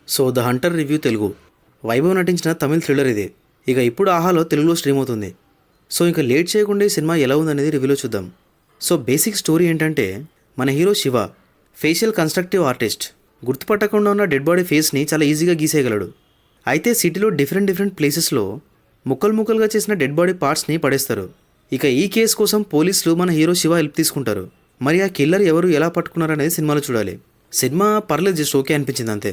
So the Hunter review Telugu. Vaibhav నటించిన తమిళ thriller ఇది. ఇక ఇప్పుడు ఆహాలో తెలుగులో స్ట్రీమ్ అవుతుంది. సో ఇంకా లేట్ చేయకుండా ఈ సినిమా ఎలా ఉందనేది రివ్యూలో చూద్దాం. సో బేసిక్ స్టోరీ ఏంటంటే, మన hero Shiva facial constructive artist. గుర్తుపట్టకుండా ఉన్న డెడ్ బాడీ ఫేస్ని చాలా ఈజీగా గీసేయగలడు. అయితే సిటీలో డిఫరెంట్ ప్లేసెస్లో ముక్కలుగా చేసిన డెడ్ బాడీ పార్ట్స్ని పడేస్తారు. ఇక ఈ కేసు కోసం పోలీసులు మన హీరో శివ హెల్ప్ తీసుకుంటారు. మరి ఆ కిల్లర్ ఎవరు, ఎలా పట్టుకున్నారు అనేది సినిమాలో చూడాలి. సినిమా పర్లేదు, జస్ట్ ఓకే అనిపించింది అంతే.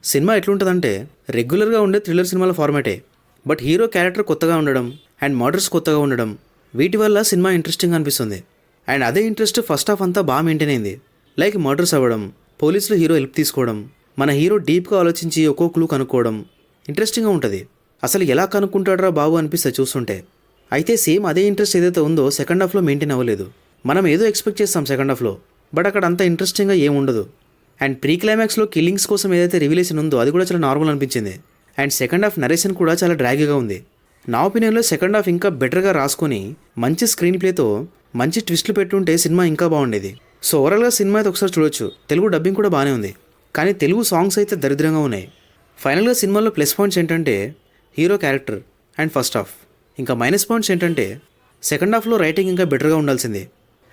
సినిమా ఎట్లుంటుందంటే రెగ్యులర్గా ఉండే థ్రిల్లర్ సినిమాల ఫార్మాటే, బట్ హీరో క్యారెక్టర్ కొత్తగా ఉండడం అండ్ మర్డర్స్ కొత్తగా ఉండడం, వీటి వల్ల సినిమా ఇంట్రెస్టింగ్ అనిపిస్తుంది. అండ్ అదే ఇంట్రెస్ట్ ఫస్ట్ హాఫ్ అంతా బాగా మెయింటైన్ అయింది. లైక్ మర్డర్స్ అవ్వడం, పోలీసులు హీరో హెల్ప్ తీసుకోవడం, మన హీరో డీప్గా ఆలోచించి ఒక్కో క్లూ కనుక్కోవడం ఇంట్రెస్టింగ్గా ఉంటుంది. అసలు ఎలా కనుక్కుంటాడరా బాబు అనిపిస్తే చూస్తుంటే. అయితే సేమ్ అదే ఇంట్రెస్ట్ ఏదైతే ఉందో సెకండ్ హాఫ్లో మెయింటైన్ అవ్వలేదు. మనం ఏదో ఎక్స్పెక్ట్ చేస్తాం సెకండ్ హాఫ్లో, బట్ అక్కడ అంత ఇంట్రెస్టింగ్గా ఏముండదు. అండ్ ప్రీ క్లైమాక్స్లో కిల్లింగ్స్ కోసం ఏదైతే రివిలేషన్ ఉందో అది కూడా చాలా నార్మల్ అనిపించింది. అండ్ సెకండ్ హాఫ్ నరేషన్ కూడా చాలా డ్రాగీగా ఉంది. నా ఒపీనియన్లో సెకండ్ హాఫ్ ఇంకా బెటర్గా రాసుకొని మంచి స్క్రీన్ ప్లేతో మంచి ట్విస్ట్లు పెట్టుంటే సినిమా ఇంకా బాగుండేది. సో ఓవరాల్గా సినిమా అయితే ఒకసారి చూడొచ్చు. తెలుగు డబ్బింగ్ కూడా బాగానే ఉంది, కానీ తెలుగు సాంగ్స్ అయితే దరిద్రంగా ఉన్నాయి. ఫైనల్గా సినిమాలో ప్లస్ పాయింట్స్ ఏంటంటే hero character and first half. ఇంకా మైనస్ పాయింట్స్ ఏంటంటే సెకండ్ హాఫ్లో రైటింగ్ ఇంకా బెటర్గా ఉండాల్సింది.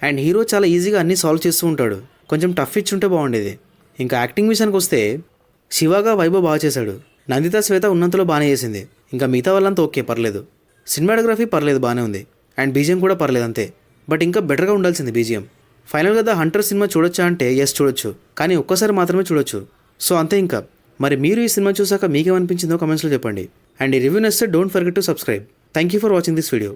అండ్ హీరో చాలా ఈజీగా అన్నీ సాల్వ్ చేస్తూ ఉంటాడు. కొంచెం టఫ్ ఇచ్చుంటే బాగుండేది. ఇంకా యాక్టింగ్ విషయానికి వస్తే శివగా వైభవ్ బాగా చేశాడు. నందిత శ్వేత ఉన్నంతలో బాగానే చేసింది. ఇంకా మిగతా వాళ్ళంతా ఓకే, పర్లేదు. సినిమాటోగ్రఫీ పర్లేదు, బాగానే ఉంది. అండ్ బీజిఎం కూడా పర్లేదు అంతే, బట్ ఇంకా బెటర్గా ఉండాల్సింది బీజిఎం. ఫైనల్గా ద హంటర్ సినిమా చూడొచ్చా అంటే ఎస్ చూడొచ్చు, కానీ ఒక్కసారి మాత్రమే చూడొచ్చు. సో అంతే. ఇంకా మరి మీరు ఈ సినిమా చూసాక మీకేమనిపించిందో కమెంట్స్లో చెప్పండి. అండ్ ఈ రివ్యూ నచ్చితే don't forget to subscribe. Thank you for watching this video.